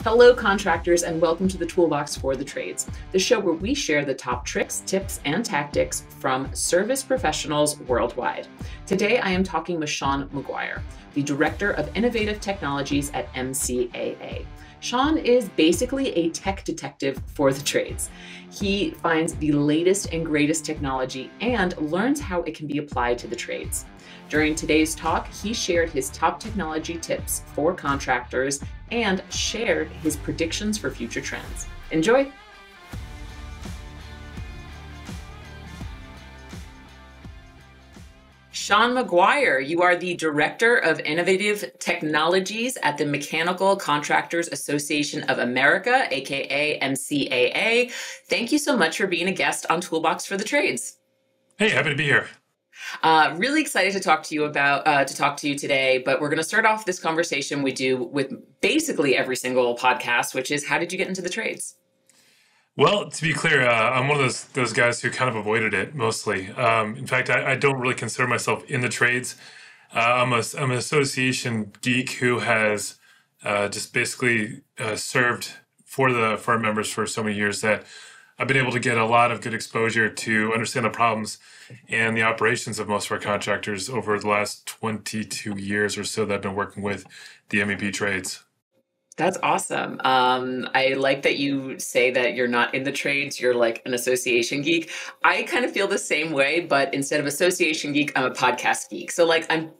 Hello, contractors, and welcome to the Toolbox for the Trades, the show where we share the top tricks, tips, and tactics from service professionals worldwide. Today, I am talking with Sean McGuire, the Director of Innovative Technologies at MCAA. Sean is basically a tech detective for the trades. He finds the latest and greatest technology and learns how it can be applied to the trades. During today's talk, he shared his top technology tips for contractors and shared his predictions for future trends. Enjoy! Sean McGuire, you are the Director of Innovative Technologies at the Mechanical Contractors Association of America, aka MCAA. Thank you so much for being a guest on Toolbox for the Trades. Hey, happy to be here. Really excited to talk to you today, but we're going to start off this conversation we do with basically every single podcast, which is how did you get into the trades? Well, to be clear, I'm one of those guys who kind of avoided it mostly. In fact, I don't really consider myself in the trades. I'm an association geek who has just basically served for our members for so many years that I've been able to get a lot of good exposure to understand the problems and the operations of most of our contractors over the last 22 years or so that I've been working with the MEP trades. That's awesome. I like that you say that you're not in the trades, you're like an association geek. I kind of feel the same way, but instead of association geek, I'm a podcast geek. So like I'm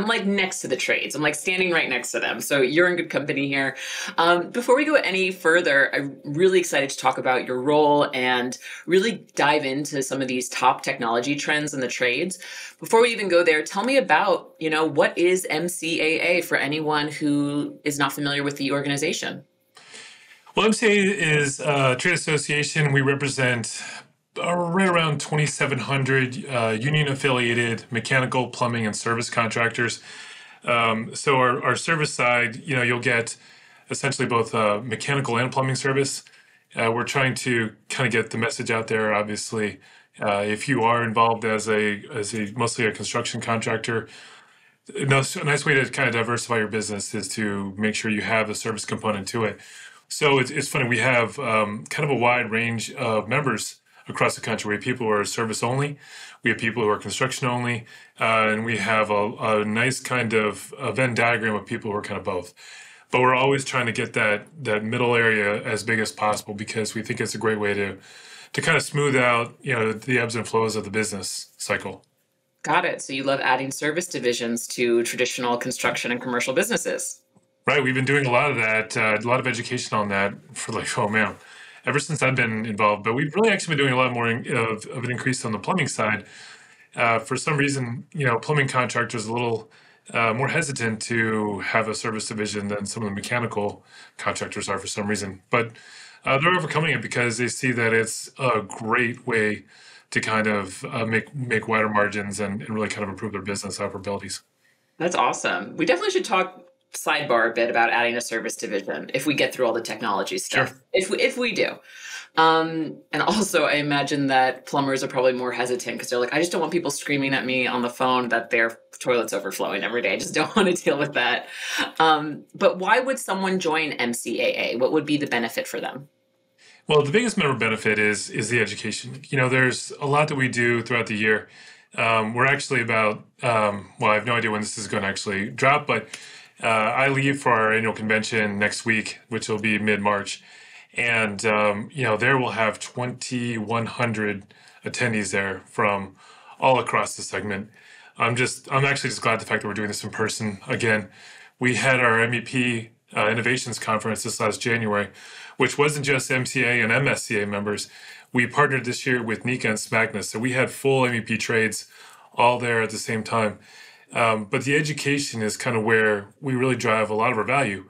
like next to the trades. I'm like standing right next to them. So you're in good company here. Before we go any further, I'm really excited to talk about your role and really dive into some of these top technology trends in the trades. Before we even go there, tell me about, what is MCAA for anyone who is not familiar with the organization? Well, MCAA is a trade association. We represent right around 2,700 union-affiliated mechanical, plumbing, and service contractors. So our service side, you'll get essentially both mechanical and plumbing service. We're trying to kind of get the message out there, obviously. If you are involved as mostly a construction contractor, a nice way to kind of diversify your business is to make sure you have a service component to it. So it's funny, we have kind of a wide range of members across the country. We have people who are service only, we have people who are construction only, and we have a nice kind of a Venn diagram of people who are kind of both. But we're always trying to get that middle area as big as possible because we think it's a great way to kind of smooth out, the ebbs and flows of the business cycle. Got it. So you love adding service divisions to traditional construction and commercial businesses. Right. We've been doing a lot of that, a lot of education on that for ever since I've been involved. But we've really actually been doing a lot more of an increase on the plumbing side. For some reason, plumbing contractors are a little more hesitant to have a service division than some of the mechanical contractors are for some reason. But they're overcoming it because they see that it's a great way to kind of make wider margins and really kind of improve their business operabilities. That's awesome. We definitely should talk sidebar a bit about adding a service division if we get through all the technology stuff. Sure. If we do. And also, I imagine that plumbers are probably more hesitant because they're like, I just don't want people screaming at me on the phone that their toilet's overflowing every day. I just don't want to deal with that. But why would someone join MCAA? What would be the benefit for them? Well, the biggest member benefit is the education. There's a lot that we do throughout the year. We're actually about, I have no idea when this is going to actually drop, but I leave for our annual convention next week, which will be mid-March. And, there we'll have 2,100 attendees there from all across the segment. I'm actually just glad the fact that we're doing this in person again. We had our MEP Innovations Conference this last January, which wasn't just MCA and MSCA members. We partnered this year with NICA and SMACNA, so we had full MEP trades all there at the same time. But the education is kind of where we really drive a lot of our value.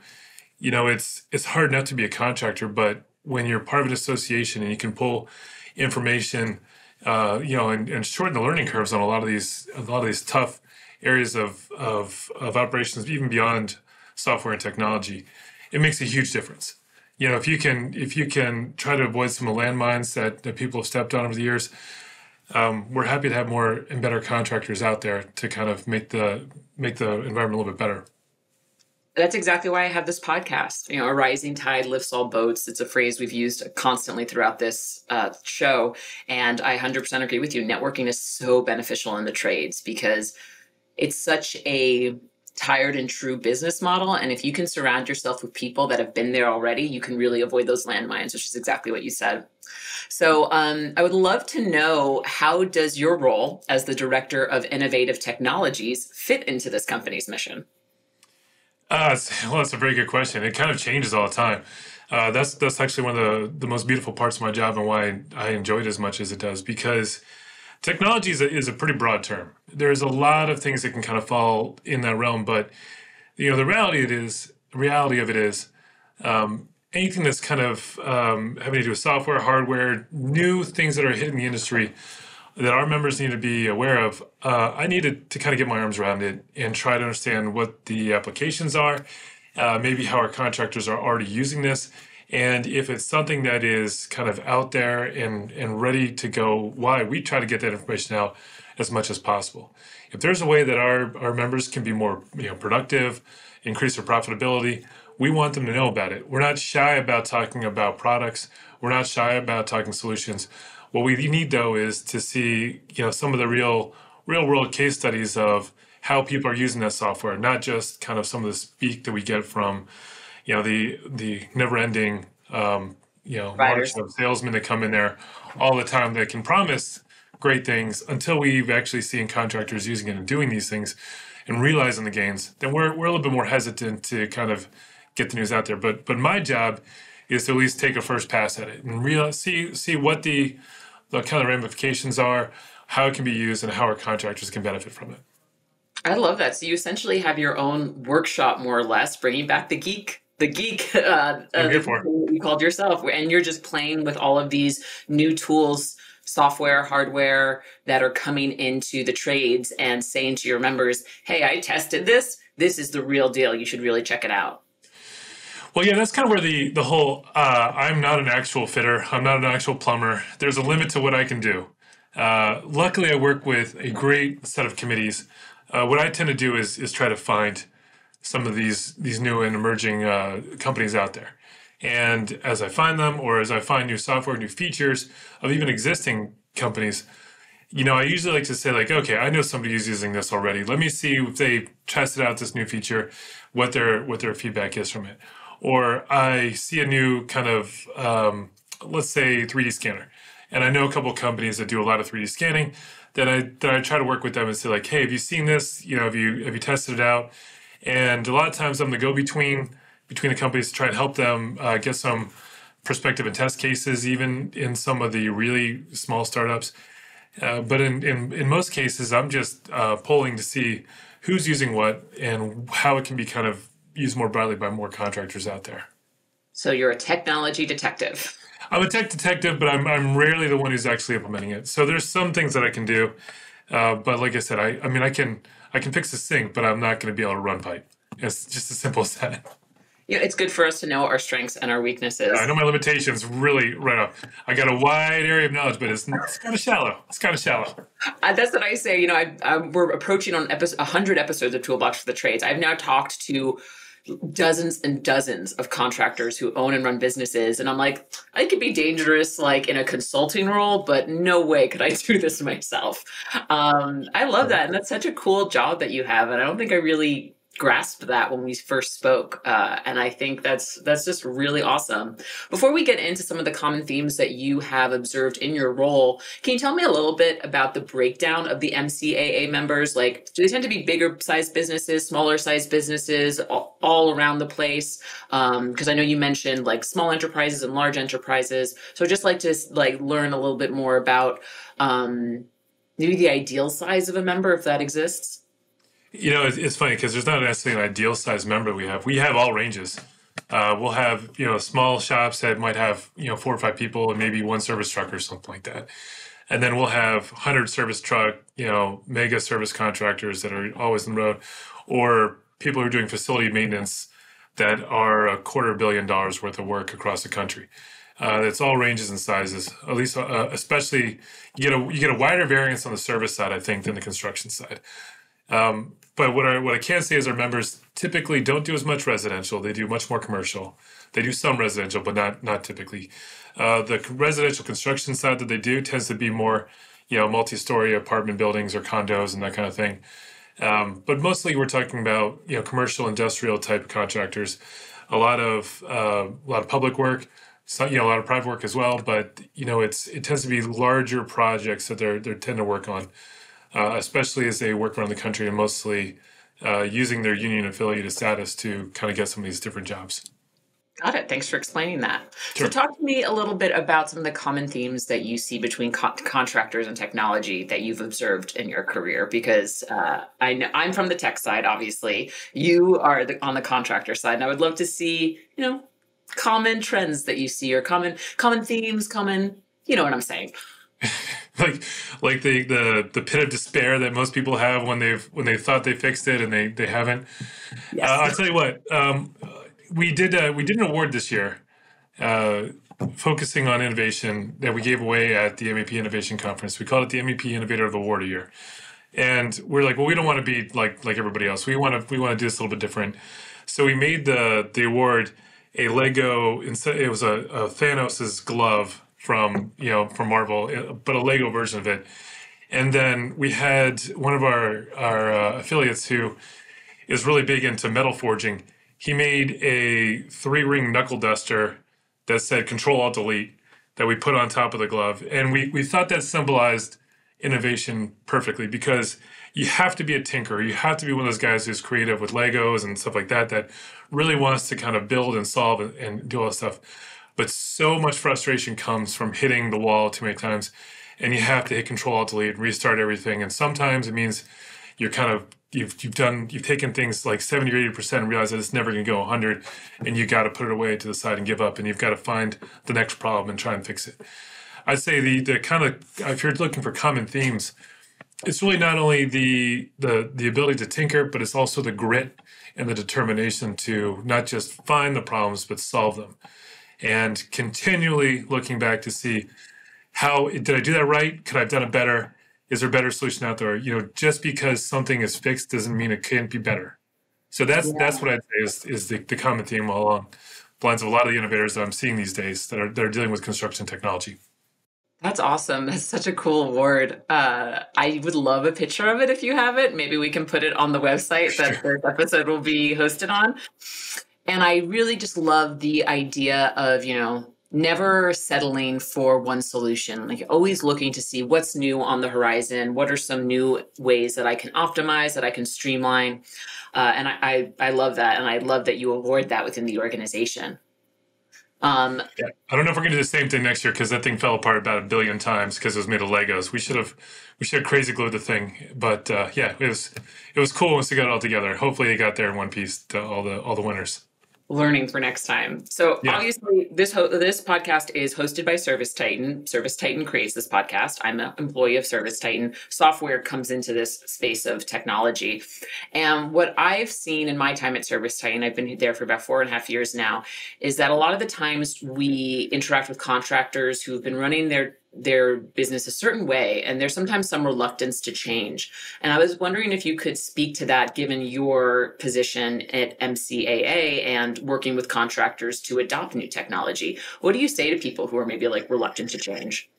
It's hard not to be a contractor, but when you're part of an association and you can pull information, and shorten the learning curves on a lot of these tough areas of operations, even beyond software and technology, it makes a huge difference. If you can try to avoid some of the landmines that people have stepped on over the years, we're happy to have more and better contractors out there to kind of make the environment a little bit better. That's exactly why I have this podcast. You know, a rising tide lifts all boats. It's a phrase we've used constantly throughout this show. And I 100% agree with you. Networking is so beneficial in the trades because it's such a tired and true business model. And if you can surround yourself with people that have been there already, you can really avoid those landmines, which is exactly what you said. So I would love to know, how does your role as the Director of Innovative Technologies fit into this company's mission? Well, that's a very good question. It kind of changes all the time. That's actually one of the most beautiful parts of my job and why I enjoy it as much as it does, because technology is a pretty broad term. There's a lot of things that can kind of fall in that realm, but the reality of it is anything that's kind of having to do with software, hardware, new things that are hitting the industry that our members need to be aware of. I needed to kind of get my arms around it and try to understand what the applications are, maybe how our contractors are already using this, and if it's something that is kind of out there and ready to go, why we try to get that information out as much as possible. If there's a way that our members can be more productive, increase their profitability, we want them to know about it. We're not shy about talking about products. We're not shy about talking solutions. What we need, though, is to see, some of the real world case studies of how people are using that software, not just kind of some of the speak that we get from, the never-ending, march of salesmen that come in there all the time that can promise great things until we've actually seen contractors using it and doing these things and realizing the gains. Then we're a little bit more hesitant to kind of get the news out there. But my job is to at least take a first pass at it and see what the kind of ramifications are, how it can be used, and how our contractors can benefit from it. I love that. So you essentially have your own workshop, more or less, bringing back the geek. You called yourself, and you're just playing with all of these new tools, software, hardware that are coming into the trades and saying to your members, hey, I tested this. This is the real deal. You should really check it out. Well, yeah, that's kind of where the whole, I'm not an actual fitter. I'm not an actual plumber. There's a limit to what I can do. Luckily, I work with a great set of committees. What I tend to do is try to find some of these new and emerging companies out there. And as I find them, or as I find new software, new features of even existing companies, I usually like to say, like, okay, I know somebody who's using this already. Let me see if they tested out this new feature, what their feedback is from it. Or I see a new kind of, let's say, 3D scanner. And I know a couple of companies that do a lot of 3D scanning that I try to work with them and say, like, hey, have you seen this? Have you tested it out? And a lot of times I'm the go-between between the companies to try and help them get some perspective and test cases, even in some of the really small startups. But in most cases, I'm just polling to see who's using what and how it can be kind of used more broadly by more contractors out there. So you're a technology detective. I'm a tech detective, but I'm rarely the one who's actually implementing it. So there's some things that I can do, but like I said, I can fix a sink, but I'm not going to be able to run pipe. It's just as simple as that. It's good for us to know our strengths and our weaknesses. I know my limitations really right up. I got a wide area of knowledge, but it's kind of shallow. That's what I say. We're approaching on 100 episodes of Toolbox for the Trades. I've now talked to dozens and dozens of contractors who own and run businesses. And I'm like, I could be dangerous, like in a consulting role, but no way could I do this myself. I love that. And that's such a cool job that you have. And I don't think I really grasped that when we first spoke. And I think that's just really awesome. Before we get into some of the common themes that you have observed in your role, can you tell me a little bit about the breakdown of the MCAA members? Like, do they tend to be bigger sized businesses, smaller sized businesses, all around the place? Because I know you mentioned like small enterprises and large enterprises. So I'd just like to learn a little bit more about maybe the ideal size of a member, if that exists. It's funny because there's not necessarily an ideal size member we have. We have all ranges. We'll have, small shops that might have, 4 or 5 people and maybe 1 service truck or something like that. And then we'll have 100 service truck, mega service contractors that are always on the road, or people who are doing facility maintenance that are $250 million worth of work across the country. It's all ranges and sizes, at least, especially you get a wider variance on the service side, I think, than the construction side. But what I can say is our members typically don't do as much residential. They do much more commercial. They do some residential, but not typically. The residential construction side that they do tends to be more, multi-story apartment buildings or condos and that kind of thing. But mostly we're talking about, commercial, industrial type contractors, a lot of public work, so, a lot of private work as well. But, it tends to be larger projects that they tend to work on, especially as they work around the country and mostly using their union affiliated status to kind of get some of these different jobs. Got it. Thanks for explaining that. Sure. So talk to me a little bit about some of the common themes that you see between contractors and technology that you've observed in your career, because I know I'm from the tech side, obviously. You are on the contractor side, and I would love to see, common trends that you see, or common themes, you know what I'm saying. like the pit of despair that most people have when they thought they fixed it and they haven't. Yes. I'll tell you what. We did an award this year focusing on innovation that we gave away at the MEP Innovation Conference. We called it the MEP Innovator of the Award a year. And we're like, well, we don't want to be like everybody else. We want to do this a little bit different. So we made the award a Lego. Instead, it was a Thanos's glove from Marvel, but a Lego version of it. And then we had one of our affiliates who is really big into metal forging. He made a 3-ring knuckle duster that said Control-Alt-Delete that we put on top of the glove. And we thought that symbolized innovation perfectly, because you have to be a tinker. You have to be one of those guys who's creative with Legos and stuff like that really wants to kind of build and solve and do all that stuff. But so much frustration comes from hitting the wall too many times, and you have to hit Control-Alt-Delete and restart everything. And sometimes it means you're kind of you've taken things like 70 or 80% and realized that it's never going to go 100, and you got to put it away to the side and give up, and you've got to find the next problem and try and fix it. I'd say the kind of, if you're looking for common themes, it's really not only the ability to tinker, but it's also the grit and the determination to not just find the problems, but solve them. And continually looking back to see, how did I do that right? Could I have done it better? Is there a better solution out there? Just because something is fixed doesn't mean it can't be better. So that's what I'd say is the common theme along the lines of a lot of the innovators that I'm seeing these days that are dealing with construction technology. That's awesome. That's such a cool award. I would love a picture of it if you have it. Maybe we can put it on the website that this episode will be hosted on. And I really just love the idea of, never settling for one solution, like always looking to see what's new on the horizon. What are some new ways that I can optimize, that I can streamline? And I love that. And I love that you award that within the organization. I don't know if we're going to do the same thing next year, because that thing fell apart about 1 billion times because it was made of Legos. We should have crazy glued the thing. But it was cool once we got it all together. Hopefully it got there in one piece to all the winners. Learning for next time. So obviously this podcast is hosted by ServiceTitan. ServiceTitan creates this podcast. I'm an employee of ServiceTitan. Software comes into this space of technology. And what I've seen in my time at ServiceTitan, I've been there for about 4.5 years now, is that a lot of the times we interact with contractors who've been running their business a certain way, and there's sometimes some reluctance to change. And I was wondering if you could speak to that, given your position at MCAA and working with contractors to adopt new technology. What do you say to people who are maybe reluctant to change?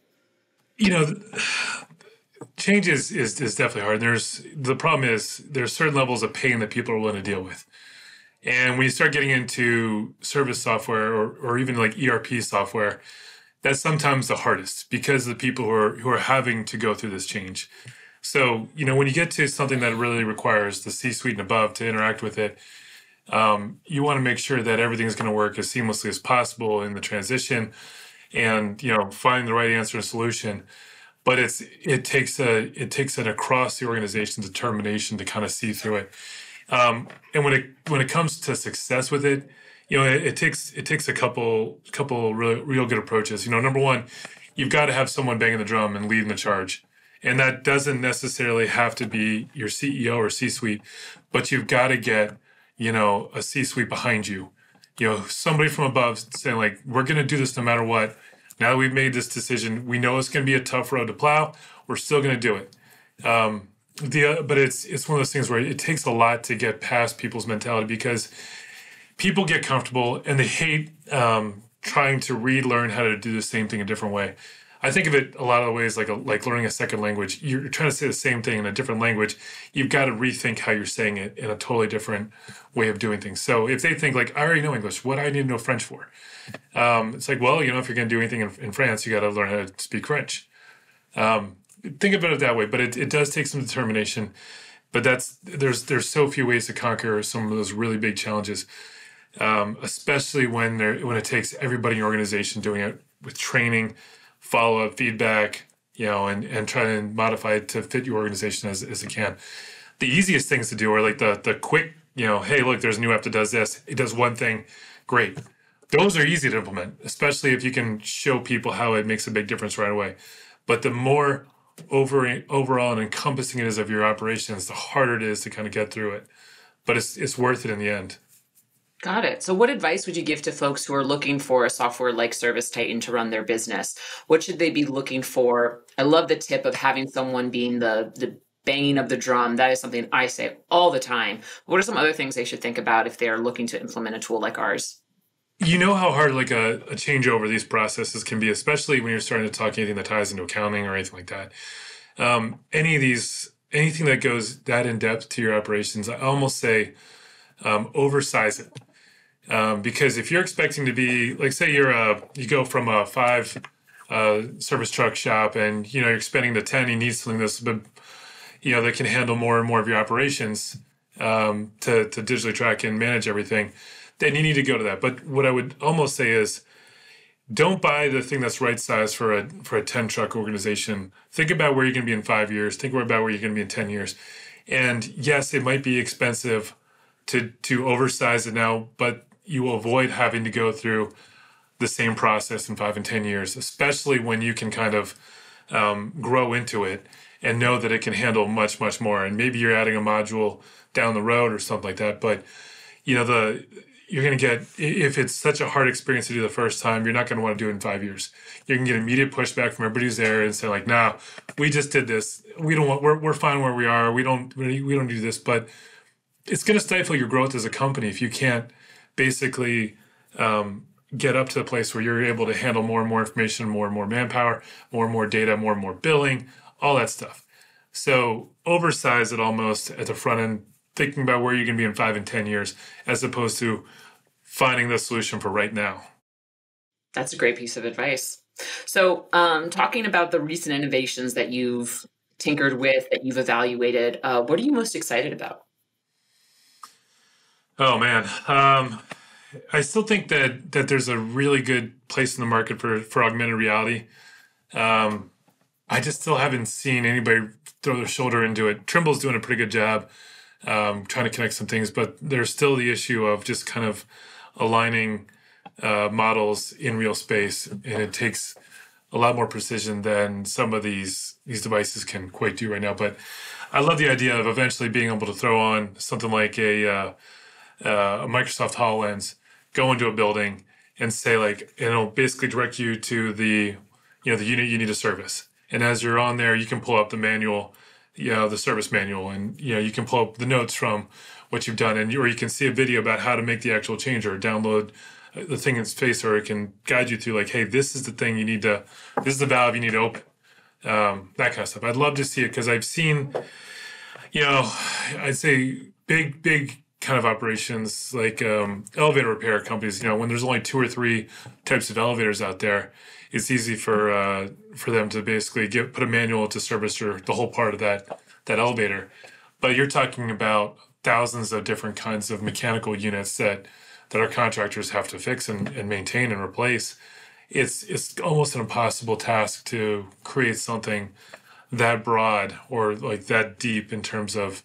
Change is definitely hard. The problem is there's certain levels of pain that people are willing to deal with. And when you start getting into service software or even like ERP software, that's sometimes the hardest, because of the people who are having to go through this change. So, when you get to something that really requires the C-suite and above to interact with it, you want to make sure that everything's going to work as seamlessly as possible in the transition, and find the right answer and solution. But it takes an across the organization determination to kind of see through it. And when it comes to success with it, it takes a couple real good approaches. Number one, you've got to have someone banging the drum and leading the charge. And that doesn't necessarily have to be your CEO or C-suite, but you've got to get, a C-suite behind you. Somebody from above saying, like, we're going to do this no matter what. Now that we've made this decision, we know it's going to be a tough road to plow. We're still going to do it. But it's one of those things where it takes a lot to get past people's mentality, because people get comfortable and they hate trying to relearn how to do the same thing a different way. I think of it a lot of the ways like learning a second language. You're trying to say the same thing in a different language. You've got to rethink how you're saying it in a totally different way of doing things. So if they think like, I already know English, what do I need to know French for? It's like, well, if you're going to do anything in France, you got to learn how to speak French. Think about it that way, but it does take some determination. But there's so few ways to conquer some of those really big challenges, especially when it takes everybody in your organization doing it with training, follow-up, feedback, and try to modify it to fit your organization as it can. The easiest things to do are like the quick, hey, look, there's a new app that does this. It does one thing. Great. Those are easy to implement, especially if you can show people how it makes a big difference right away. But the more overall and encompassing it is of your operations, the harder it is to kind of get through it. But it's worth it in the end. Got it. So what advice would you give to folks who are looking for a software like ServiceTitan to run their business? What should they be looking for? I love the tip of having someone being the banging of the drum. That is something I say all the time. What are some other things they should think about if they are looking to implement a tool like ours? You know how hard like a changeover these processes can be, especially when you're starting to talk anything that ties into accounting or anything like that. Anything that goes that in depth to your operations, I almost say oversize it. Because if you're expecting to be, like, say you go from a 5 service truck shop and you're expanding to 10, you need something that's that can handle more and more of your operations to digitally track and manage everything, then you need to go to that. But what I would almost say is, don't buy the thing that's right size for a 10 truck organization. Think about where you're going to be in 5 years. Think about where you're going to be in 10 years. And yes, it might be expensive to oversize it now, but you will avoid having to go through the same process in 5 and 10 years, especially when you can kind of grow into it and know that it can handle much, much more. And maybe you're adding a module down the road or something like that. But you're going to get, if it's such a hard experience to do the first time, you're not going to want to do it in 5 years. You can get immediate pushback from everybody who's there and say like, nah, we just did this. We're fine where we are. We don't do this. But it's going to stifle your growth as a company if you can't basically get up to the place where you're able to handle more and more information, more and more manpower, more and more data, more and more billing, all that stuff. So oversize it almost at the front end, thinking about where you're going to be in 5 and 10 years, as opposed to finding the solution for right now. That's a great piece of advice. So talking about the recent innovations that you've tinkered with, that you've evaluated, what are you most excited about? Oh, man. I still think that there's a really good place in the market for augmented reality. I just still haven't seen anybody throw their shoulder into it. Trimble's doing a pretty good job trying to connect some things, but there's still the issue of just kind of aligning models in real space, and it takes a lot more precision than some of these devices can quite do right now. But I love the idea of eventually being able to throw on something like a Microsoft HoloLens, go into a building and say like, it'll basically direct you to the unit you need to service. And as you're on there, you can pull up the manual, the service manual, and you can pull up the notes from what you've done, or you can see a video about how to make the actual change, or download the thing in space, or it can guide you through like, hey, this is the thing this is the valve you need to open, that kind of stuff. I'd love to see it, because I've seen, I'd say big kind of operations like elevator repair companies. When there's only 2 or 3 types of elevators out there, it's easy for them to basically put a manual to service the whole part of that elevator. But you're talking about thousands of different kinds of mechanical units that our contractors have to fix and maintain and replace. It's almost an impossible task to create something that broad or like that deep in terms of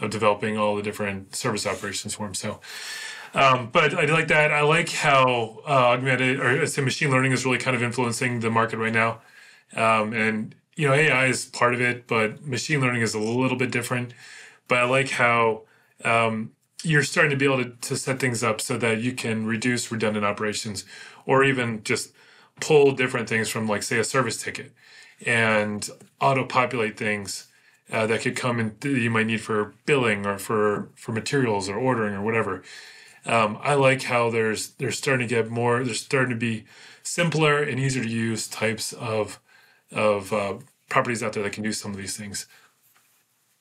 developing all the different service operations for them. So, but I like that. I like how augmented, or I'd say machine learning, is really kind of influencing the market right now. And AI is part of it, but machine learning is a little bit different. But I like how you're starting to be able to set things up so that you can reduce redundant operations, or even just pull different things from, like, say, a service ticket and auto-populate things that could come in that you might need for billing or for materials or ordering or whatever. I like how there's starting to get more. There's starting to be simpler and easier to use types of properties out there that can do some of these things.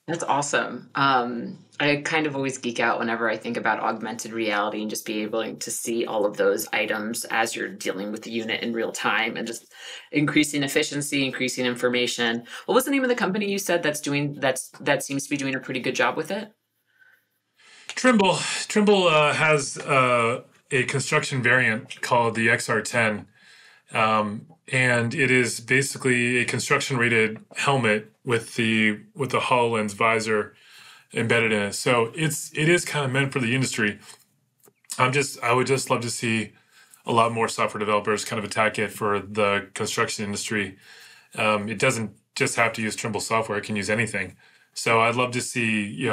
That's awesome. I kind of always geek out whenever I think about augmented reality and just be able to see all of those items as you're dealing with the unit in real time and just increasing efficiency, increasing information. What was the name of the company you said that seems to be doing a pretty good job with it? Trimble has a construction variant called the XR10. And it is basically a construction rated helmet with the HoloLens visor embedded in it. So it is kind of meant for the industry. I would just love to see a lot more software developers kind of attack it for the construction industry. It doesn't just have to use Trimble software; it can use anything. So I'd love to see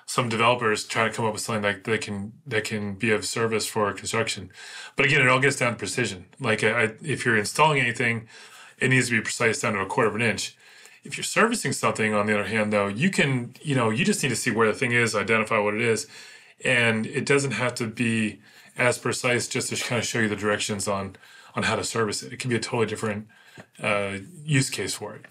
some developers trying to come up with something like that can be of service for construction. But again, it all gets down to precision. Like if you're installing anything, it needs to be precise down to 1/4 of an inch. If you're servicing something, on the other hand, though, you just need to see where the thing is, identify what it is, and it doesn't have to be as precise just to kind of show you the directions on how to service it. It can be a totally different use case for it.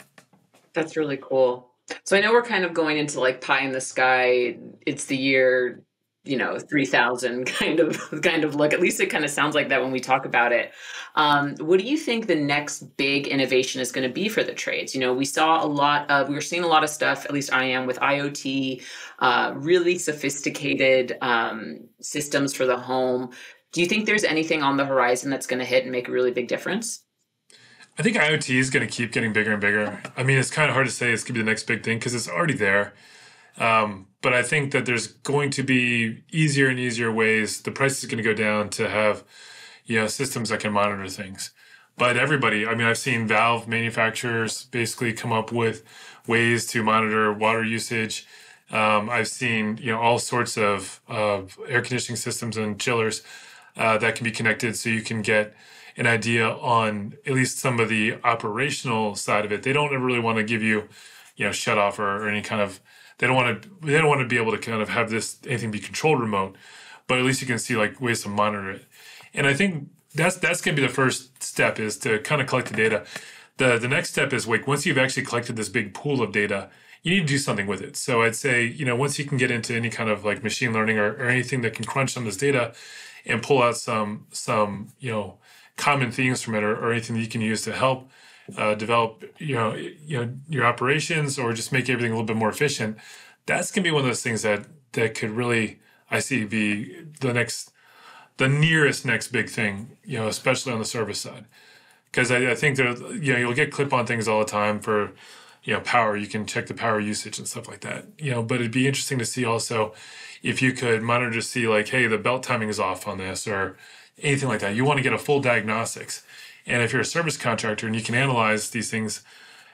That's really cool. So I know we're kind of going into like pie in the sky. It's the year, 3000 kind of look. At least it kind of sounds like that when we talk about it. What do you think the next big innovation is going to be for the trades? We were seeing a lot of stuff, at least I am, with IoT, really sophisticated systems for the home. Do you think there's anything on the horizon that's going to hit and make a really big difference? I think IoT is going to keep getting bigger and bigger. I mean, it's kind of hard to say it's going to be the next big thing because it's already there. But I think that there's going to be easier and easier ways. The price is going to go down to have, systems that can monitor things. But everybody, I mean, I've seen valve manufacturers basically come up with ways to monitor water usage. I've seen, all sorts of air conditioning systems and chillers that can be connected so you can get an idea on at least some of the operational side of it. They don't really want to give you, shut off or any kind of. They don't want to be able to kind of have anything be controlled remote, but at least you can see like ways to monitor it. And I think that's going to be the first step, is to kind of collect the data. The next step is once you've actually collected this big pool of data, you need to do something with it. So I'd say, once you can get into any kind of like machine learning or anything that can crunch some of this data and pull out some common themes from it or anything that you can use to help develop your operations or just make everything a little bit more efficient, that's going to be one of those things that could really, I see, be the nearest next big thing, especially on the service side. Because I think that you'll get clip-on things all the time for power. You can check the power usage and stuff like that. But it'd be interesting to see also if you could monitor to see like, hey, the belt timing is off on this or anything like that. You want to get a full diagnostics. And if you're a service contractor and you can analyze these things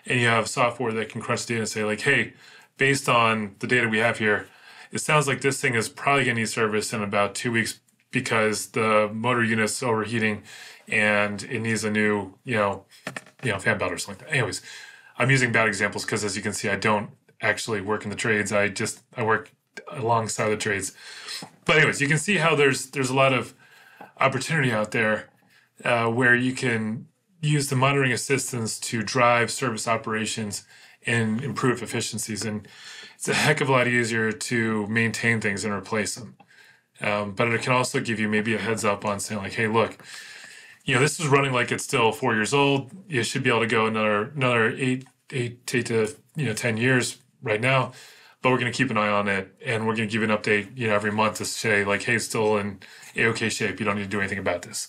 and you have software that can crunch data and say like, hey, based on the data we have here, it sounds like this thing is probably going to need service in about 2 weeks because the motor unit's overheating and it needs a new, fan belt or something like that. Anyways, I'm using bad examples because, as you can see, I don't actually work in the trades. I work alongside the trades. But anyways, you can see how there's a lot of opportunity out there where you can use the monitoring assistance to drive service operations and improve efficiencies. And it's a heck of a lot easier to maintain things and replace them. But it can also give you maybe a heads up on saying like, hey, look, this is running like it's still 4 years old. You should be able to go another eight to 10 years right now. But we're going to keep an eye on it, and we're going to give you an update, every month to say like, hey, it's still in A-OK shape. You don't need to do anything about this.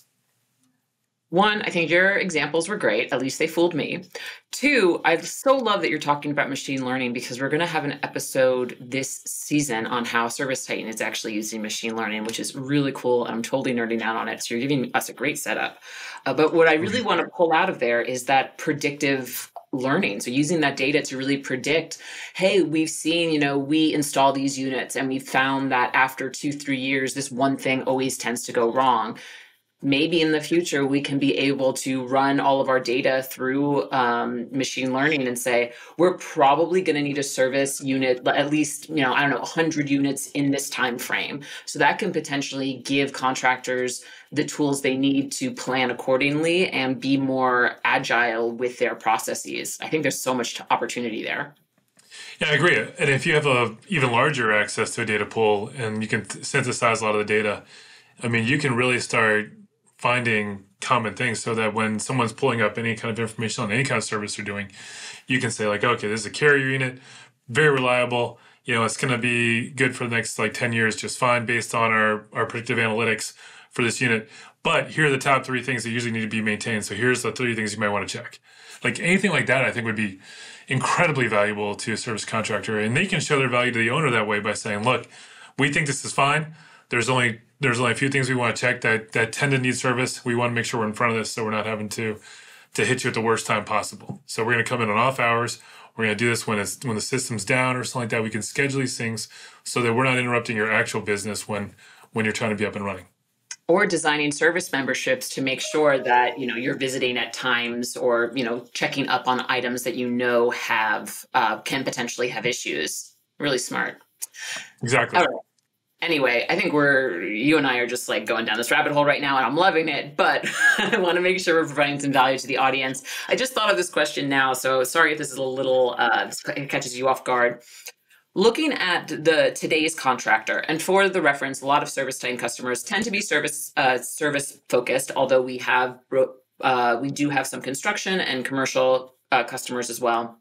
One, I think your examples were great. At least they fooled me. Two, I so love that you're talking about machine learning because we're going to have an episode this season on how ServiceTitan is actually using machine learning, which is really cool. I'm totally nerding out on it. So you're giving us a great setup. But what I really want to pull out of there is that predictive learning. So using that data to really predict, hey, we've seen, we install these units and we found that after 2-3 years, this one thing always tends to go wrong. maybe in the future, we can be able to run all of our data through machine learning and say, we're probably going to need a service unit, at least, I don't know, 100 units in this time frame. So that can potentially give contractors the tools they need to plan accordingly and be more agile with their processes. I think there's so much opportunity there. Yeah, I agree. And if you have a even larger access to a data pool and you can synthesize a lot of the data, I mean, you can really start finding common things so that when someone's pulling up any kind of information on any kind of service they're doing, you can say like, okay, this is a carrier unit, very reliable. It's going to be good for the next like 10 years, just fine based on our predictive analytics for this unit. But here are the top 3 things that usually need to be maintained. So here's the 3 things you might want to check. Like anything like that, I think would be incredibly valuable to a service contractor. And they can show their value to the owner that way by saying, look, we think this is fine. There's only a few things we want to check that tend to need service. We want to make sure we're in front of this so we're not having to hit you at the worst time possible. So we're going to come in on off hours. We're going to do this when the system's down or something like that. We can schedule these things so that we're not interrupting your actual business when you're trying to be up and running. Or designing service memberships to make sure that you're visiting at times, or checking up on items that have can potentially have issues. Really smart. Exactly. All right. Anyway, I think you and I are just like going down this rabbit hole right now, and I'm loving it, but I want to make sure we're providing some value to the audience. I just thought of this question now, so sorry if this is a little, it catches you off guard. Looking at today's contractor, and for the reference, a lot of ServiceTitan customers tend to be service focused, although we do have some construction and commercial customers as well.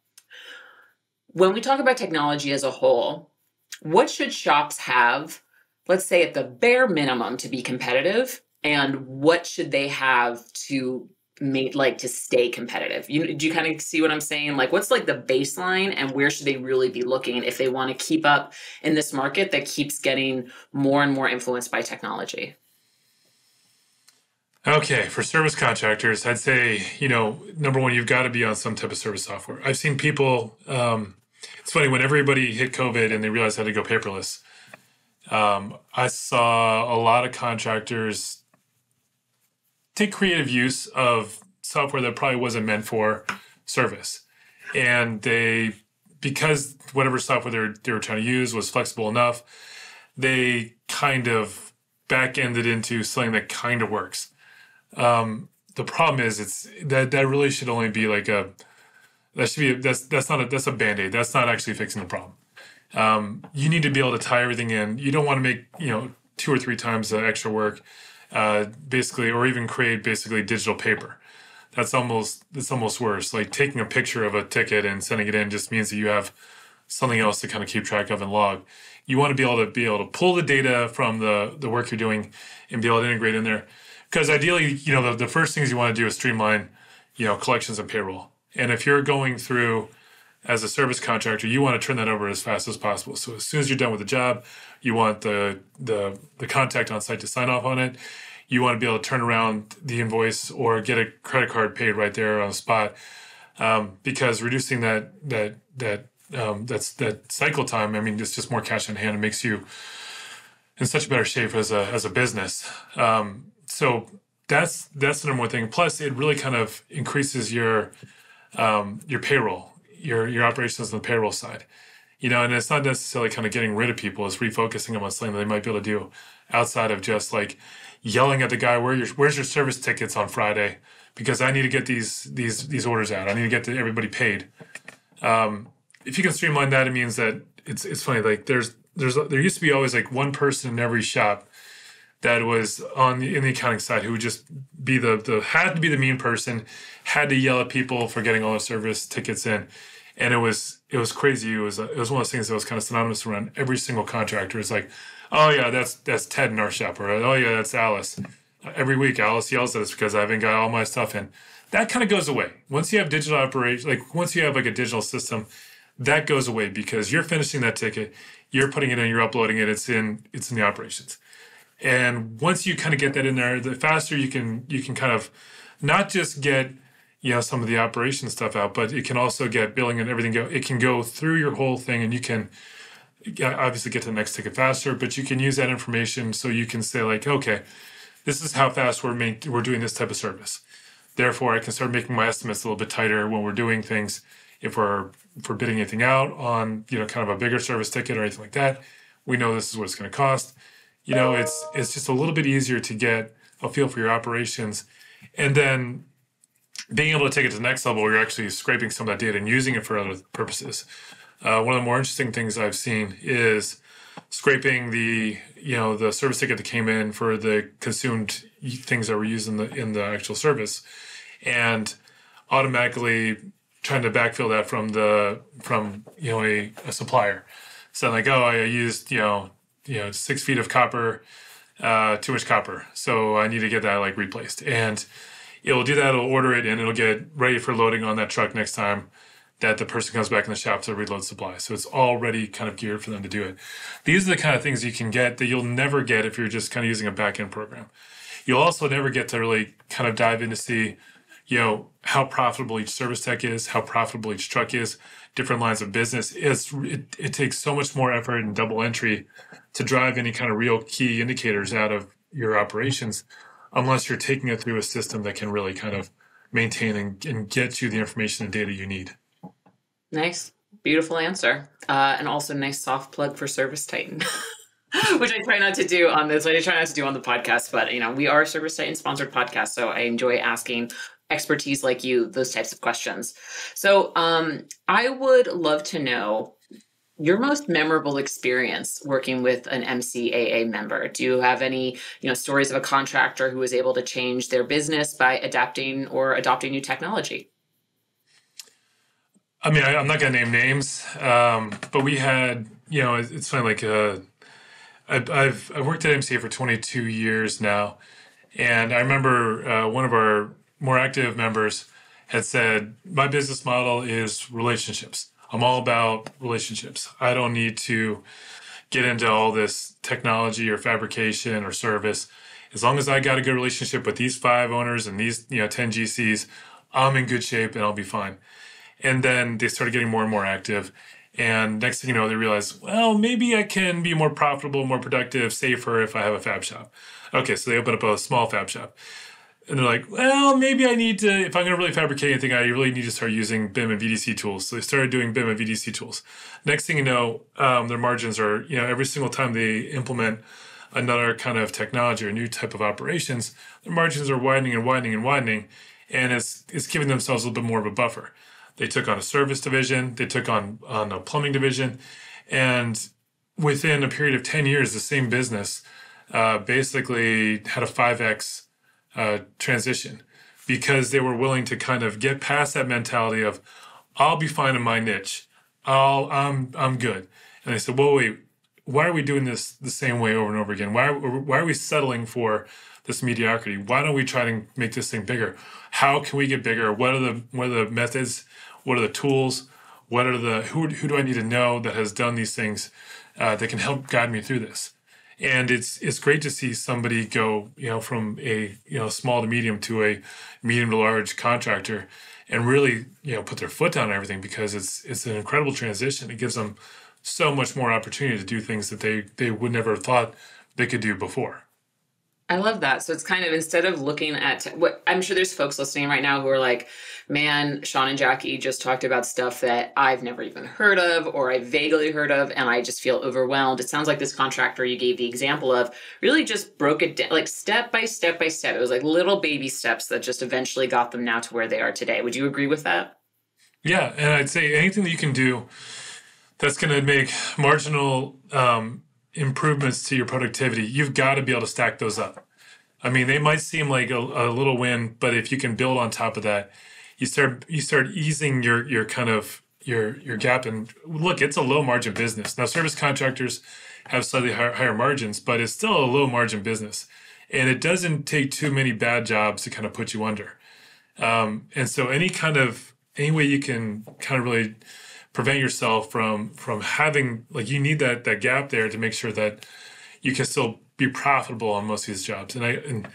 When we talk about technology as a whole, what should shops have, let's say at the bare minimum, to be competitive, and what should they have to stay competitive? Do you kind of see what I'm saying? Like, what's like the baseline, and where should they really be looking if they want to keep up in this market that keeps getting more and more influenced by technology? Okay, for service contractors, I'd say, number one, you've got to be on some type of service software. I've seen people, it's funny, when everybody hit COVID and they realized how to go paperless, I saw a lot of contractors take creative use of software that probably wasn't meant for service. And because whatever software they were trying to use was flexible enough, they kind of back-ended into something that kind of works. The problem is that really should only be like that's a Band-Aid. That's not actually fixing the problem. You need to be able to tie everything in. You don't want to make, 2 or 3 times the extra work. Basically, or even create basically digital paper. It's almost worse. Like taking a picture of a ticket and sending it in just means that you have something else to kind of keep track of and log. You want to be able to pull the data from the work you're doing and be able to integrate in there. Because ideally, the first things you want to do is streamline, collections and payroll. And if you're going through as a service contractor, you want to turn that over as fast as possible. So as soon as you're done with the job, you want the contact on site to sign off on it. You want to be able to turn around the invoice or get a credit card paid right there on the spot, because reducing that cycle time, I mean, it's just more cash in hand. It makes you in such a better shape as a business. So that's the number one thing. Plus, it really kind of increases your payroll, your operations on the payroll side. And it's not necessarily kind of getting rid of people. It's refocusing them on something that they might be able to do outside of just like yelling at the guy, where's your service tickets on Friday? Because I need to get these orders out. I need to get everybody paid. If you can streamline that, it means that it's funny. Like there used to be always like one person in every shop that was in the accounting side who would just be had to be the mean person, had to yell at people for getting all the service tickets in. And it was crazy. It was one of those things that was kind of synonymous around every single contractor. It's like, oh yeah, that's Ted in our shop, or oh yeah, that's Alice. Every week Alice yells at us because I haven't got all my stuff in. That kind of goes away. Once you have digital operation, like once you have like a digital system, that goes away because you're finishing that ticket, you're putting it in, you're uploading it, it's in the operations. And once you kind of get that in there, the faster you can kind of not just get some of the operation stuff out, but it can also get billing and everything it can go through your whole thing, and you can obviously get to the next ticket faster, but you can use that information so you can say like, okay, this is how fast we're doing this type of service. Therefore, I can start making my estimates a little bit tighter when we're doing things. If we're bidding anything out on, kind of a bigger service ticket or anything like that, we know this is what it's going to cost. It's just a little bit easier to get a feel for your operations. And then being able to take it to the next level where you're actually scraping some of that data and using it for other purposes. One of the more interesting things I've seen is scraping the service ticket that came in for the consumed things that were used in the actual service, and automatically trying to backfill that from a supplier. So like, oh, I used 6 feet of copper, too much copper, so I need to get that like replaced. And it'll do that. It'll order it and it'll get ready for loading on that truck next time that the person comes back in the shop to reload supply. So it's already kind of geared for them to do it. These are the kind of things you can get that you'll never get if you're just kind of using a back-end program. You'll also never get to really kind of dive in to see, how profitable each service tech is, how profitable each truck is, different lines of business. It takes so much more effort and double entry to drive any kind of real key indicators out of your operations, unless you're taking it through a system that can really kind of maintain and get you the information and data you need. Nice. Beautiful answer. And also nice soft plug for ServiceTitan, which I try not to do on this. I try not to do on the podcast, but we are a ServiceTitan sponsored podcast. So I enjoy asking expertise like you those types of questions. So I would love to know your most memorable experience working with an MCAA member. Do you have any, stories of a contractor who was able to change their business by adapting or adopting new technology? I mean, I'm not going to name names, but we had, it's funny, like, I've worked at MCA for 22 years now. And I remember one of our more active members had said, my business model is relationships. I'm all about relationships. I don't need to get into all this technology or fabrication or service. As long as I got a good relationship with these 5 owners and these, 10 GCs, I'm in good shape and I'll be fine. And then they started getting more and more active. And next thing you know, they realized, well, maybe I can be more profitable, more productive, safer if I have a fab shop. Okay, so they open up a small fab shop. And they're like, well, maybe I need to, if I'm going to really fabricate anything, I really need to start using BIM and VDC tools. So they started doing BIM and VDC tools. Next thing you know, their margins are, every single time they implement another kind of technology or new type of operations, their margins are widening and widening and widening. And it's giving themselves a little bit more of a buffer. They took on a service division, they took on a plumbing division, and within a period of 10 years, the same business basically had a 5x transition because they were willing to kind of get past that mentality of, I'll be fine in my niche, I'm good. And they said, well, wait, why are we doing this the same way over and over again? Why are we settling for this mediocrity? Why don't we try to make this thing bigger? How can we get bigger? What are the methods? What are the tools? Who do I need to know that has done these things that can help guide me through this? And it's great to see somebody go, from a small to medium to a medium to large contractor, and really put their foot down on everything, because it's an incredible transition. It gives them so much more opportunity to do things that they would never have thought they could do before. I love that. So it's kind of, instead of looking at what, I'm sure there's folks listening right now who are like, man, Sean and Jackie just talked about stuff that I've never even heard of, or I vaguely heard of, and I just feel overwhelmed. It sounds like this contractor you gave the example of really just broke it down, like step by step by step. It was like little baby steps that just eventually got them now to where they are today. Would you agree with that? Yeah. And I'd say anything that you can do that's going to make marginal improvements to your productivity, you've got to be able to stack those up. I mean, they might seem like a little win, but if you can build on top of that, you start easing your kind of your gap. And look, it's a low margin business. Now, service contractors have slightly higher margins, but it's still a low margin business, and it doesn't take too many bad jobs to kind of put you under. And so any way you can kind of really prevent yourself from having, like, you need that gap there to make sure that you can still be profitable on most of these jobs. And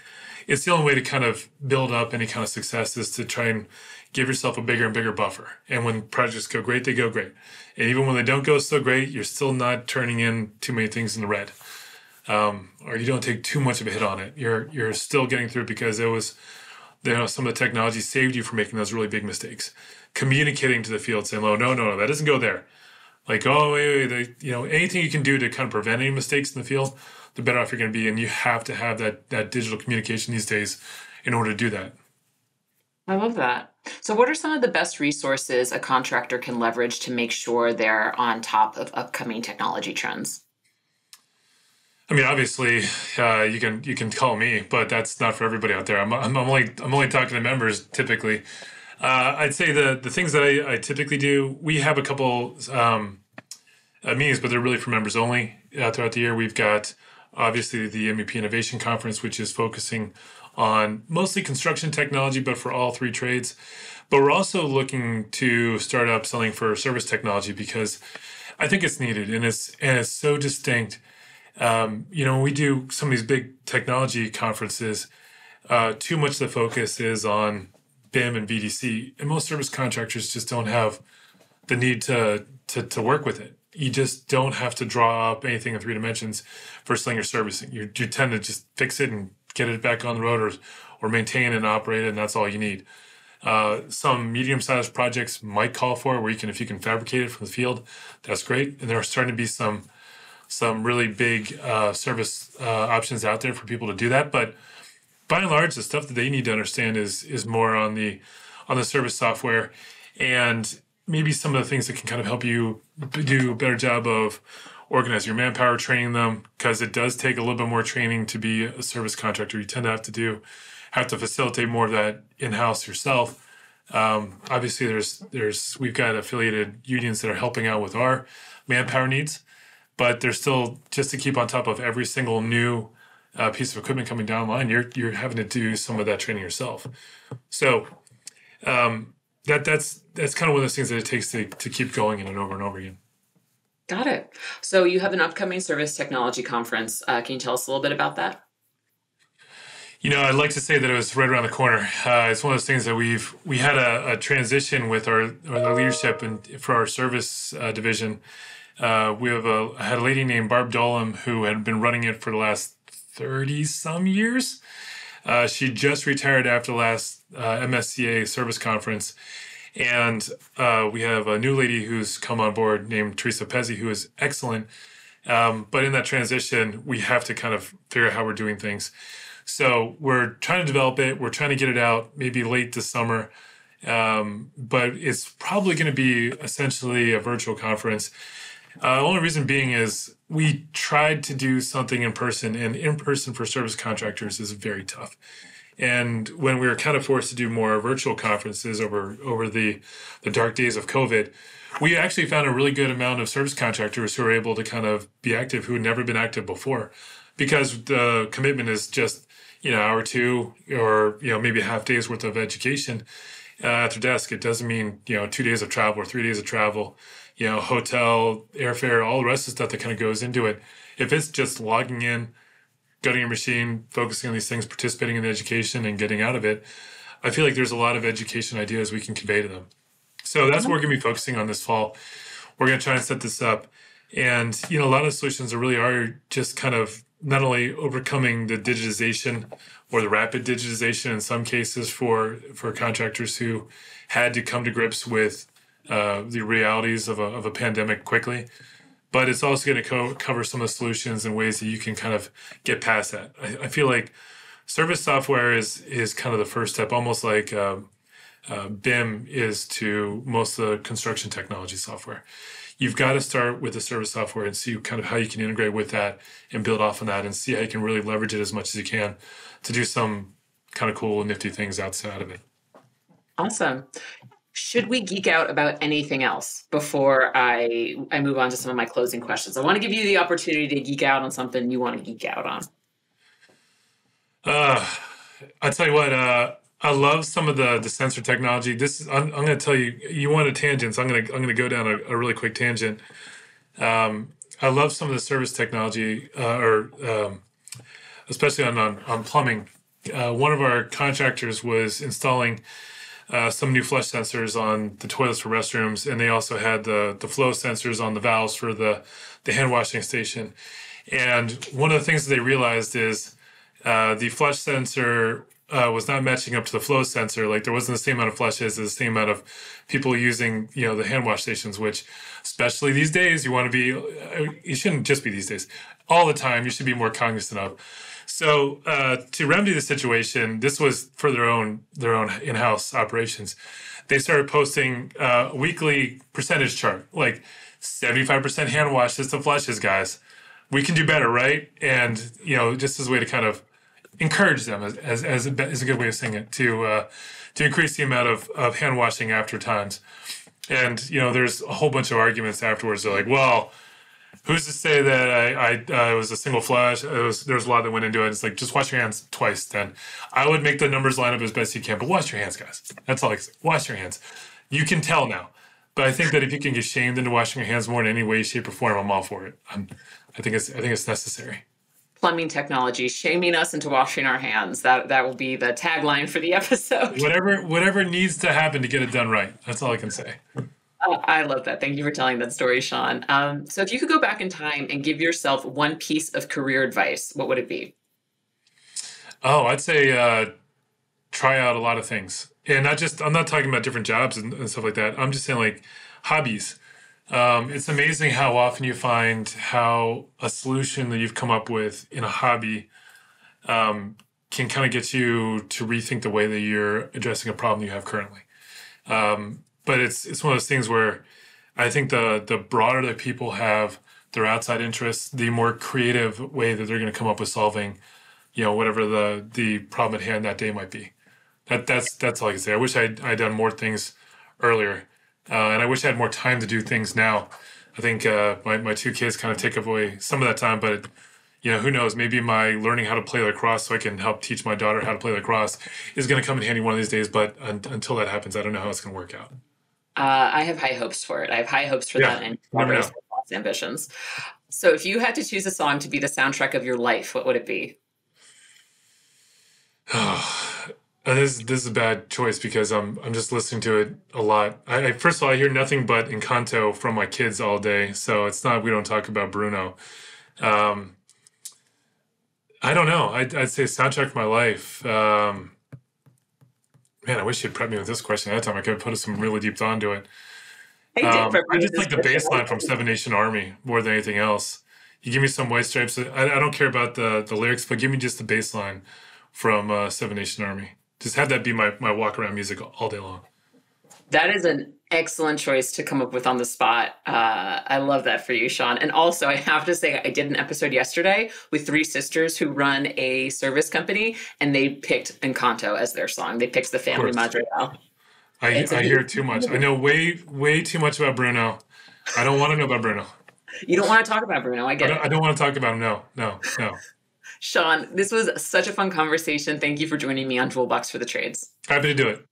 it's the only way to kind of build up any kind of success is to try and give yourself a bigger and bigger buffer. And when projects go great, they go great. And even when they don't go so great, you're still not turning in too many things in the red. or you don't take too much of a hit on it. You're still getting through it because it was, some of the technology saved you from making those really big mistakes. Communicating to the field, saying, "Oh, no, that doesn't go there." Like, "Oh, wait, anything you can do to kind of prevent any mistakes in the field, the better off you're going to be." And you have to have that digital communication these days in order to do that. I love that. So, what are some of the best resources a contractor can leverage to make sure they're on top of upcoming technology trends? I mean, obviously, you can call me, but that's not for everybody out there. I'm only talking to members typically. I'd say the things that I typically do. We have a couple meetings, but they're really for members only. Throughout the year, we've got obviously the MEP Innovation Conference, which is focusing on mostly construction technology, but for all three trades. But we're also looking to start up selling for service technology because I think it's needed and it's so distinct. When we do some of these big technology conferences, too much of the focus is on BIM and VDC, and most service contractors just don't have the need to work with it. You just don't have to draw up anything in 3 dimensions for selling or servicing. You tend to just fix it and get it back on the road, or maintain and operate it, and that's all you need. Some medium-sized projects might call for it, where if you can fabricate it from the field, that's great. And there are starting to be some really big service options out there for people to do that. But by and large, the stuff that they need to understand is more on the service software, and maybe some of the things that can kind of help you do a better job of organizing your manpower, training them, because it does take a little bit more training to be a service contractor. You tend to have to facilitate more of that in-house yourself. Obviously, we've got affiliated unions that are helping out with our manpower needs, but there's still, just to keep on top of every single new piece of equipment coming down the line, you're having to do some of that training yourself. So that's kind of one of those things that it takes to keep going in and over again. Got it. So you have an upcoming service technology conference. Can you tell us a little bit about that? I'd like to say that it was right around the corner. It's one of those things that we had a transition with our leadership, and for our service division, we had a lady named Barb Dolam who had been running it for the last 30 some years. She just retired after the last MSCA service conference. And we have a new lady who's come on board named Teresa Pezzi, who is excellent. But in that transition, we have to kind of figure out how we're doing things. So we're trying to develop it. We're trying to get it out maybe late this summer. But it's probably going to be essentially a virtual conference. The only reason being is we tried to do something in person, and in person for service contractors is very tough. And when we were kind of forced to do more virtual conferences over the dark days of COVID, we actually found a really good amount of service contractors who were able to kind of be active, who had never been active before, because the commitment is just, hour or two, or, maybe a half day's worth of education at their desk. It doesn't mean, 2 days of travel or 3 days of travel, hotel, airfare, all the rest of the stuff that kind of goes into it. If it's just logging in, going your machine, focusing on these things, participating in the education and getting out of it, I feel like there's a lot of education ideas we can convey to them. So that's what we're going to be focusing on this fall. We're going to try and set this up. And, a lot of solutions are just kind of not only overcoming the digitization or the rapid digitization in some cases for contractors who had to come to grips with the realities of a pandemic quickly, but it's also going to cover some of the solutions and ways that you can kind of get past that. I feel like service software is kind of the first step, almost like BIM is to most of the construction technology software. You've got to start with the service software and see kind of how you can integrate with that and build off on that, and see how you can really leverage it as much as you can to do some kind of cool and nifty things outside of it. Awesome. Should we geek out about anything else before I move on to some of my closing questions? I want to give you the opportunity to geek out on something you want to geek out on. I tell you what, I love some of the sensor technology. I'm going to tell you. You wanted tangents. I'm going to go down a really quick tangent. I love some of the service technology, especially on plumbing. One of our contractors was installing some new flush sensors on the toilets for restrooms, and they also had the flow sensors on the valves for the hand washing station. And one of the things that they realized is the flush sensor was not matching up to the flow sensor. Like there wasn't the same amount of flushes as the same amount of people using, the hand wash stations, which especially these days, you want to be, you shouldn't just be these days, all the time, you should be more cognizant of. So to remedy the situation, this was for their own in-house operations. They started posting a weekly percentage chart, like 75% hand wash, just the flushes, guys. We can do better, right? And just as a way to kind of encourage them, as a good way of saying it, to increase the amount of hand washing after times. And there's a whole bunch of arguments afterwards. They're like, well, who's to say that I was a single flush? There's a lot that went into it. It's like, just wash your hands twice. Then I would make the numbers line up as best you can, but wash your hands, guys. That's all I can say. Wash your hands. You can tell now. But I think that if you can get shamed into washing your hands more in any way, shape, or form, I'm all for it. I think it's necessary. Plumbing technology shaming us into washing our hands. That will be the tagline for the episode. Whatever needs to happen to get it done right. That's all I can say. I love that. Thank you for telling that story, Sean. So if you could go back in time and give yourself one piece of career advice, what would it be? Oh, I'd say try out a lot of things. And I'm not talking about different jobs and stuff like that. I'm just saying like hobbies. It's amazing how often you find how a solution that you've come up with in a hobby can kind of get you to rethink the way that you're addressing a problem you have currently. But it's one of those things where I think the broader that people have their outside interests, the more creative way that they're going to come up with solving, whatever the problem at hand that day might be. That's all I can say. I wish I'd done more things earlier. And I wish I had more time to do things now. I think my two kids kind of take away some of that time, but who knows? Maybe my learning how to play lacrosse so I can help teach my daughter how to play lacrosse is going to come in handy one of these days. But until that happens, I don't know how it's going to work out. I have high hopes for it. I have high hopes for that and ambitions. So if you had to choose a song to be the soundtrack of your life, what would it be? This is a bad choice because I'm just listening to it a lot. First of all, I hear nothing but Encanto from my kids all day, so it's not we don't talk about Bruno. I don't know. I'd say soundtrack for my life. Man, I wish you'd prepped me with this question ahead of time. I could have put some really deep thought into it. I just like the bass line from Seven Nation Army more than anything else. You give me some White Stripes. I don't care about the lyrics, but give me just the bass line from Seven Nation Army. Just have that be my walk around music all day long. That is an excellent choice to come up with on the spot. I love that for you, Sean. And also, I have to say, I did an episode yesterday with three sisters who run a service company, and they picked Encanto as their song. They picked the Family Madrigal. I hear too much. I know way too much about Bruno. I don't want to know about Bruno. You don't want to talk about Bruno. I get it. I don't want to talk about him. No. Sean, this was such a fun conversation. Thank you for joining me on Toolbox for the Trades. Happy to do it.